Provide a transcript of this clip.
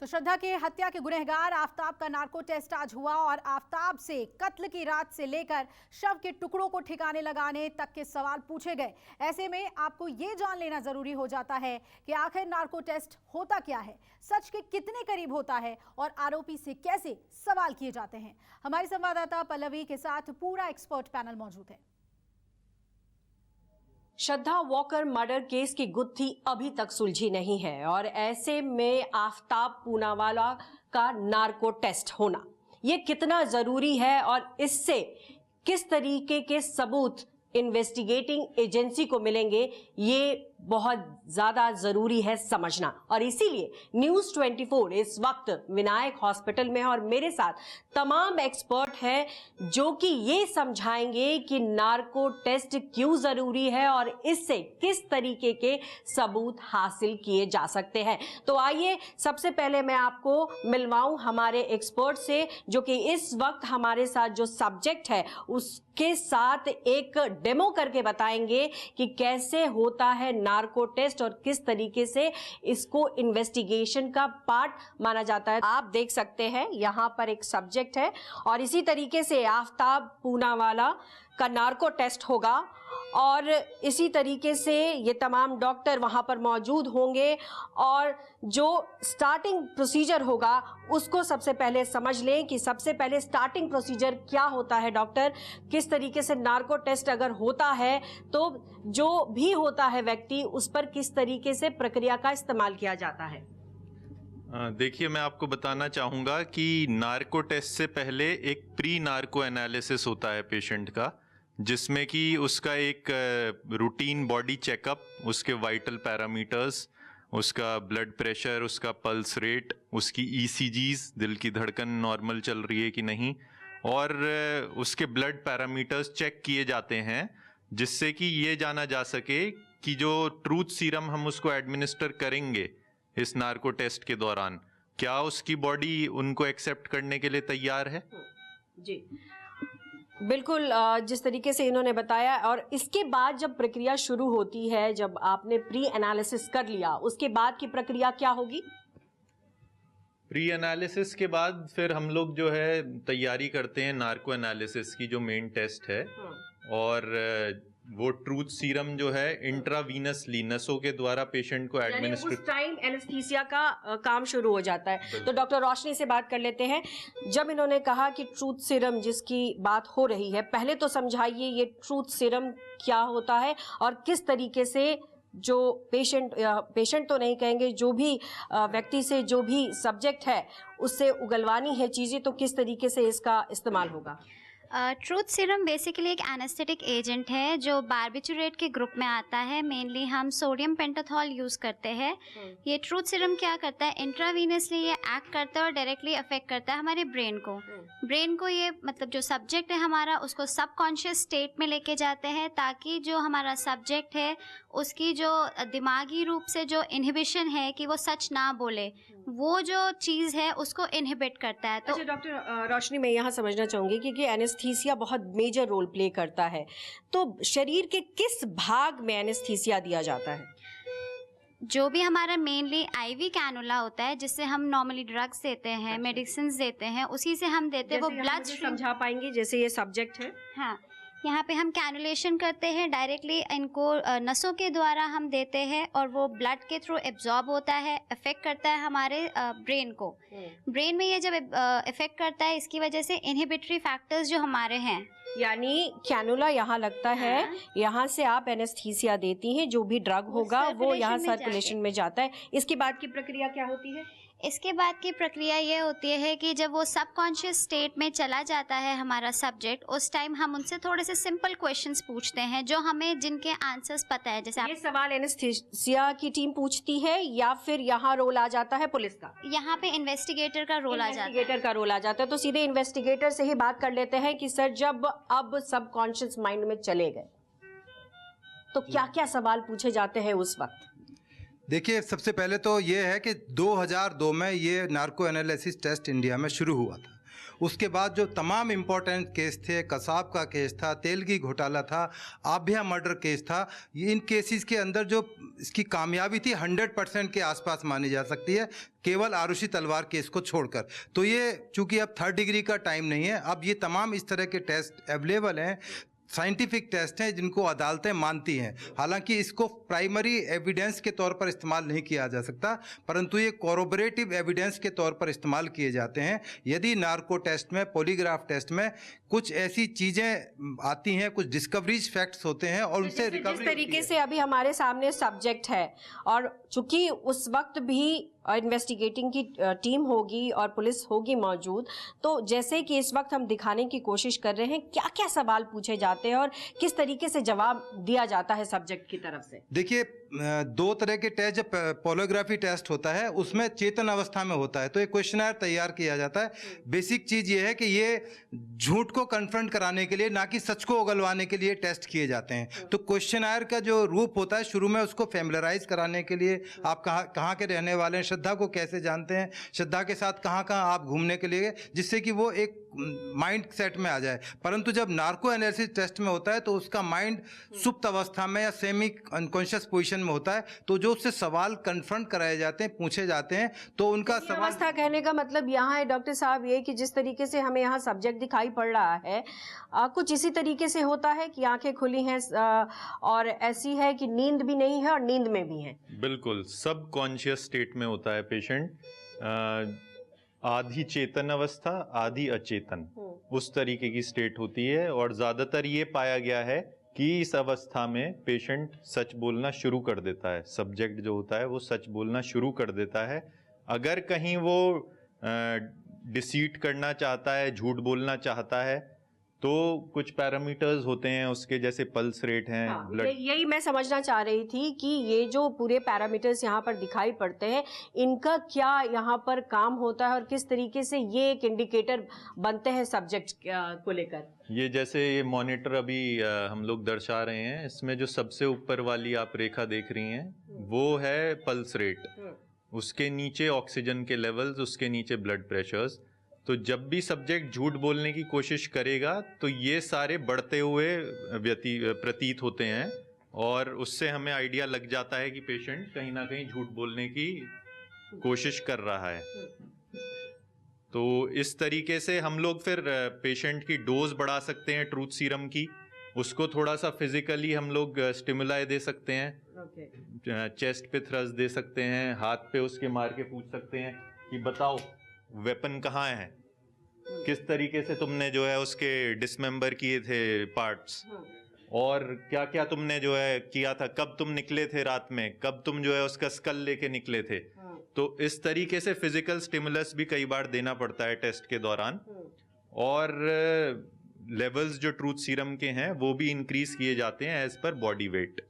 तो श्रद्धा के हत्या के गुनहगार आफताब का नार्को टेस्ट आज हुआ और आफताब से कत्ल की रात से लेकर शव के टुकड़ों को ठिकाने लगाने तक के सवाल पूछे गए। ऐसे में आपको ये जान लेना जरूरी हो जाता है कि आखिर नार्को टेस्ट होता क्या है, सच के कितने करीब होता है और आरोपी से कैसे सवाल किए जाते हैं। हमारी संवाददाता पल्लवी के साथ पूरा एक्सपर्ट पैनल मौजूद है। श्रद्धा वॉकर मर्डर केस की गुत्थी अभी तक सुलझी नहीं है और ऐसे में आफताब पूनावाला का नार्को टेस्ट होना ये कितना जरूरी है और इससे किस तरीके के सबूत इन्वेस्टिगेटिंग एजेंसी को मिलेंगे, ये बहुत ज्यादा जरूरी है समझना। और इसीलिए न्यूज़ 24 इस वक्त विनायक हॉस्पिटल में है और मेरे साथ तमाम एक्सपर्ट हैं जो कि ये समझाएंगे कि नार्को टेस्ट क्यों जरूरी है और इससे किस तरीके के सबूत हासिल किए जा सकते हैं। तो आइए सबसे पहले मैं आपको मिलवाऊं हमारे एक्सपर्ट से, जो कि इस वक्त हमारे साथ जो सब्जेक्ट है उसके साथ एक डेमो करके बताएंगे कि कैसे होता है नार्को टेस्ट और किस तरीके से इसको इन्वेस्टिगेशन का पार्ट माना जाता है। आप देख सकते हैं यहां पर एक सब्जेक्ट है और इसी तरीके से आफताब पूनावाला का नार्को टेस्ट होगा और इसी तरीके से ये तमाम डॉक्टर वहां पर मौजूद होंगे और जो स्टार्टिंग प्रोसीजर होगा उसको सबसे पहले समझ लें कि सबसे पहले स्टार्टिंग प्रोसीजर क्या होता है। डॉक्टर, किस तरीके से नार्को टेस्ट अगर होता है तो जो भी होता है व्यक्ति उस पर किस तरीके से प्रक्रिया का इस्तेमाल किया जाता है? देखिए, मैं आपको बताना चाहूँगा कि नार्को टेस्ट से पहले एक प्री नार्को एनालिसिस होता है पेशेंट का, जिसमें कि उसका एक रूटीन बॉडी चेकअप, उसके वाइटल पैरामीटर्स, उसका ब्लड प्रेशर, उसका पल्स रेट, उसकी ईसीजीज, दिल की धड़कन नॉर्मल चल रही है कि नहीं, और उसके ब्लड पैरामीटर्स चेक किए जाते हैं, जिससे कि ये जाना जा सके कि जो ट्रूथ सीरम हम उसको एडमिनिस्टर करेंगे इस नार्को टेस्ट के दौरान, क्या उसकी बॉडी उनको एक्सेप्ट करने के लिए तैयार है। जी बिल्कुल, जिस तरीके से इन्होंने बताया। और इसके बाद जब प्रक्रिया शुरू होती है, जब आपने प्री एनालिसिस कर लिया, उसके बाद की प्रक्रिया क्या होगी? प्री एनालिसिस के बाद फिर हम लोग जो है तैयारी करते हैं नार्को एनालिसिस की, जो मेन टेस्ट है, और वो ट्रूथ सीरम जो है इंट्रावीनसली नसों के द्वारा पेशेंट को एडमिनिस्टर, उस टाइम एनेस्थीसिया का काम शुरू हो जाता है। तो डॉक्टर रोशनी से बात कर लेते हैं। जब इन्होंने कहा कि ट्रूथ सीरम जिसकी बात हो रही है, पहले तो समझाइए ये ट्रूथ सीरम क्या होता है और किस तरीके से जो पेशेंट तो नहीं कहेंगे, जो भी व्यक्ति से जो भी सब्जेक्ट है उससे उगलवानी है चीजें, तो किस तरीके से इसका इस्तेमाल होगा? ट्रूथ सीरम बेसिकली एक एनेस्थेटिक एजेंट है जो बारबिटूरेट के ग्रुप में आता है। मेनली हम सोडियम पेंटाथॉल यूज़ करते हैं। ये ट्रूथ सीरम क्या करता है, इंट्रावीनसली ये एक्ट करता है और डायरेक्टली अफेक्ट करता है हमारे ब्रेन को। ये मतलब जो सब्जेक्ट है हमारा, उसको सबकॉन्शियस स्टेट में लेके जाते हैं, ताकि जो हमारा सब्जेक्ट है उसकी जो दिमागी रूप से जो इनहिबिशन है कि वो सच ना बोले, वो जो चीज़ है उसको इनहिबिट करता है। तो अच्छा डॉक्टर रोशनी, मैं यहाँ समझना चाहूँगी क्योंकि एनेस्थीसिया बहुत मेजर रोल प्ले करता है, तो शरीर के किस भाग में एनेस्थीसिया दिया जाता है? जो भी हमारा मेनली आईवी कैनुला होता है, जिससे हम नॉर्मली ड्रग्स देते हैं, मेडिसिन देते हैं, उसी से हम देते हैं। वो ब्लड समझा पाएंगे जैसे ये सब्जेक्ट है? हाँ, यहाँ पे हम कैनुलेशन करते हैं, डायरेक्टली इनको नसों के द्वारा हम देते हैं और वो ब्लड के थ्रू एब्जॉर्ब होता है, इफेक्ट करता है हमारे ब्रेन को। ब्रेन में ये जब इफेक्ट करता है, इसकी वजह से इनहिबिटरी फैक्टर्स जो हमारे हैं, यानी कैनुला यहाँ लगता है, यहाँ से आप एनेस्थीसिया देती हैं, जो भी ड्रग होगा वो यहाँ सर्कुलेशन में जाता है। इसके बाद की प्रक्रिया क्या होती है? इसके बाद की प्रक्रिया ये होती है कि जब वो सबकॉन्शियस स्टेट में चला जाता है हमारा सब्जेक्ट, उस टाइम हम उनसे थोड़े से सिंपल क्वेश्चंस पूछते हैं जो हमें जिनके आंसर्स पता है। जैसे ये सवाल एनेस्थीसिया की टीम पूछती है या फिर यहाँ रोल आ जाता है पुलिस का? यहाँ पे इन्वेस्टिगेटर का रोल आ जाता है। तो सीधे इन्वेस्टिगेटर से ही बात कर लेते हैं कि सर, जब अब सबकॉन्शियस माइंड में चले गए तो क्या क्या सवाल पूछे जाते हैं उस वक्त? देखिए, सबसे पहले तो ये है कि 2002 में ये नार्को एनालिसिस टेस्ट इंडिया में शुरू हुआ था उसके बाद जो तमाम इम्पोर्टेंट केस थे, कसाब का केस था, तेलगी घोटाला था, आभ्या मर्डर केस था, इन केसेस के अंदर जो इसकी कामयाबी थी 100% के आसपास मानी जा सकती है, केवल आरुषि तलवार केस को छोड़कर। तो ये चूंकि अब 3rd डिग्री का टाइम नहीं है, अब ये तमाम इस तरह के टेस्ट अवेलेबल हैं, साइंटिफिक टेस्ट हैं जिनको अदालतें मानती हैं। हालांकि इसको प्राइमरी एविडेंस के तौर पर इस्तेमाल नहीं किया जा सकता, परंतु ये कोरोबरेटिव एविडेंस के तौर पर इस्तेमाल किए जाते हैं। यदि नार्को टेस्ट में, पॉलीग्राफ टेस्ट में कुछ ऐसी चीज़ें आती हैं, कुछ डिस्कवरीज फैक्ट्स होते हैं और उनसे रिकवरी जिस तरीके से अभी हमारे सामने सब्जेक्ट है, और चूंकि उस वक्त भी इन्वेस्टिगेटिंग की टीम होगी और पुलिस होगी मौजूद, तो जैसे कि इस वक्त हम दिखाने की कोशिश कर रहे हैं, क्या क्या सवाल पूछे जाते हैं और किस तरीके से जवाब दिया जाता है सब्जेक्ट की तरफ से। देखिए, 2 तरह के टेस्ट, जब पॉलीग्राफी टेस्ट होता है उसमें चेतन अवस्था में होता है, तो एक क्वेश्चनर तैयार किया जाता है। बेसिक चीज़ ये है कि ये झूठ को कन्फ्रंट कराने के लिए, ना कि सच को उगलवाने के लिए टेस्ट किए जाते हैं। तो क्वेश्चनर का जो रूप होता है, शुरू में उसको फैमिलराइज कराने के लिए, आप कहाँ के रहने वाले हैं, श्रद्धा को कैसे जानते हैं, श्रद्धा के साथ कहाँ आप घूमने के लिए, जिससे कि वो एक माइंड सेट में आ जाए। परंतु जब नार्को एनालिसिस टेस्ट में होता है तो उसका माइंड सुप्त अवस्था में या सेमी अनकॉन्शियस पोजीशन में होता है, तो जो उससे सवाल कन्फ्रंट कराए जाते हैं, पूछे जाते हैं, तो उनका सवाल। अवस्था कहने का मतलब यहाँ है डॉक्टर साहब ये कि जिस तरीके से हमें यहाँ सब्जेक्ट दिखाई पड़ रहा है, कुछ इसी तरीके से होता है कि आंखें खुली हैं और ऐसी है कि नींद भी नहीं है और नींद में भी है। बिल्कुल सब कॉन्शियस स्टेट में होता है पेशेंट, आधी चेतन अवस्था, आधी अचेतन, उस तरीके की स्टेट होती है। और ज़्यादातर ये पाया गया है कि इस अवस्था में पेशेंट सच बोलना शुरू कर देता है, सब्जेक्ट जो होता है वो सच बोलना शुरू कर देता है। अगर कहीं वो डिसीट करना चाहता है, झूठ बोलना चाहता है, तो कुछ पैरामीटर्स होते हैं उसके, जैसे पल्स रेट हैं, ब्लड। यही मैं समझना चाह रही थी कि ये जो पूरे पैरामीटर्स यहाँ पर दिखाई पड़ते हैं, इनका क्या यहाँ पर काम होता है और किस तरीके से ये एक इंडिकेटर बनते हैं सब्जेक्ट को लेकर। ये जैसे ये मॉनिटर अभी हम लोग दर्शा रहे हैं, इसमें जो सबसे ऊपर वाली आप रेखा देख रही हैं वो है पल्स रेट, उसके नीचे ऑक्सीजन के लेवल्स, उसके नीचे ब्लड प्रेशर्स। तो जब भी सब्जेक्ट झूठ बोलने की कोशिश करेगा तो ये सारे बढ़ते हुए प्रतीत होते हैं, और उससे हमें आइडिया लग जाता है कि पेशेंट कहीं ना कहीं झूठ बोलने की कोशिश कर रहा है। तो इस तरीके से हम लोग फिर पेशेंट की डोज बढ़ा सकते हैं ट्रूथ सीरम की, उसको थोड़ा सा फिजिकली हम लोग स्टिमुलाई दे सकते हैं, चेस्ट पे थ्रस्ट दे सकते हैं, हाथ पे उसके मार के पूछ सकते हैं कि बताओ वेपन कहाँ है, किस तरीके से तुमने जो है उसके डिसमेंबर किए थे पार्ट्स, और क्या क्या तुमने जो है किया था, कब तुम निकले थे रात में, कब तुम जो है उसका स्कल लेके निकले थे। तो इस तरीके से फिजिकल स्टिमुलस भी कई बार देना पड़ता है टेस्ट के दौरान, और लेवल्स जो ट्रूथ सीरम के हैं वो भी इंक्रीज किए जाते हैं एज पर बॉडी वेट।